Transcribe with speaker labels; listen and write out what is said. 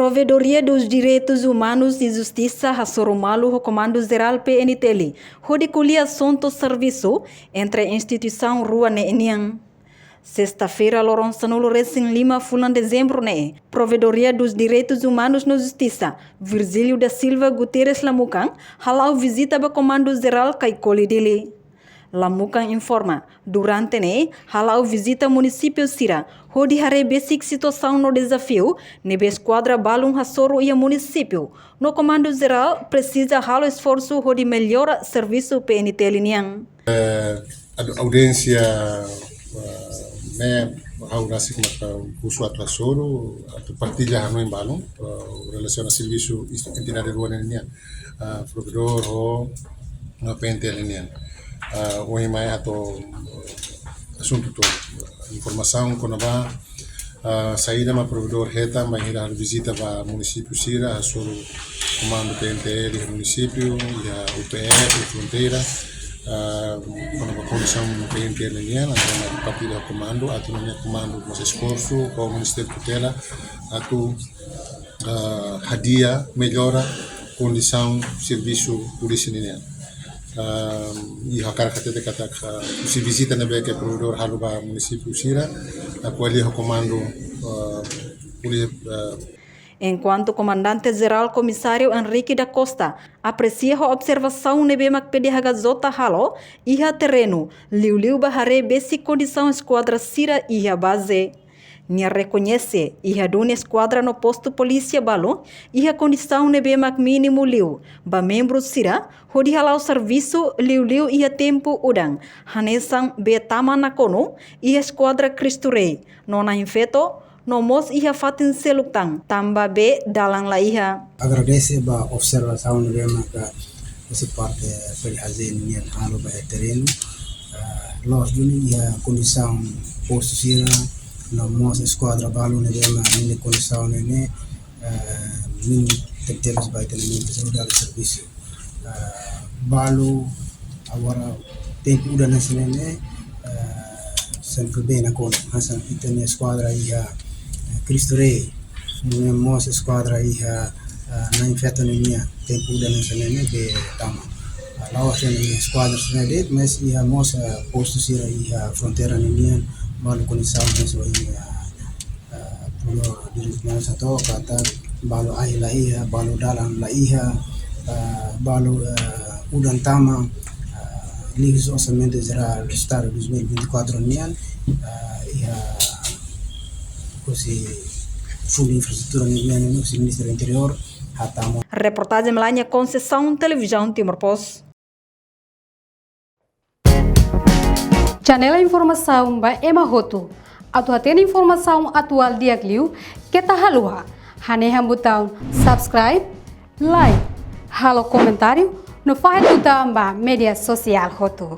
Speaker 1: Provedoria dos Direitos Humanos e Justiça Hasoromalu o Comando Geral PNTL, rodiculia assunto serviço entre a instituição Rua Neenian. Sexta-feira, Lourenço Recém Lima, fulan dezembro, Provedoria dos Direitos Humanos na Justiça, Virgílio da Silva Guterres Lamucan, halau visita ao Comando Geral Caicoli dele. Lamucan informa, durante halau visita município Sira, onde hare basic situação no desafio, nebe esquadra balum hasoro e município. No Comando Geral precisa halo esforço onde melhora serviço PNTL niang.
Speaker 2: Audiência hau nasi maka usu atrasoro atau partilha hanu em balum relação a serviço entidade ruan niang provedor o PNTL niang. O mai atau assunto to informação quando vai saída ma provedor reta ma ir visita para município Sira sobre comando PNTL do município e a UPF fronteira quando vai condição PNTL nian atau partida comando atau comando mas esforço com o Ministério Tutela atau hadiah melhora condição serviço polícia nian. E a cara que kata se visita na beca provedor halu ba município Sira a ali o comando
Speaker 1: Enquanto Comandante-Geral Comissário Henrique da Costa aprecia a observação nebe macpede hagazota halo iha terreno liu bahare basic condição esquadra Sira iha base. Nia reconhece iha dune esquadra no posto polícia balo iha condição nebe mac mínimo liu ba membro Sira hodi halau serviço liu iha tempo udang hanesang be tama na kono iha esquadra Cristo Rei nona infeto no mos iha fatin selutang tamba be dalang la iha.
Speaker 3: Agradece ba observação nebe mac esse parte perhazen nia halo ba terreno los dune iha condição posto Sira na nossa esquadra balu ne dema ne condição ne min tentemos vai ter muito dar serviço balu agora tempo da nacional sempre bem na conta hasan itene esquadra ia Cristo Rei ne nossa esquadra ia na infeta ne minha tempo da nacional de tama lá a esquadra ne mas ia nossa posto Sira ia fronteira ne minha balu condição mesmo pulau direitos humanos atau kata balu air la iha balu dalam la iha balu udan tama Liga de Orçamento Geral do Estado 2024 nian iha kosi full infraestrutura nian no Ministério do Interior hatamo.
Speaker 1: Reportagem Melania Conceição, Televisão Timor-Poste.
Speaker 4: Janela informação ba emahoto. Atu hatena informação atual diagliu kita halua. Haneha botão subscribe, like, halo comentário no faixa do media social hoto.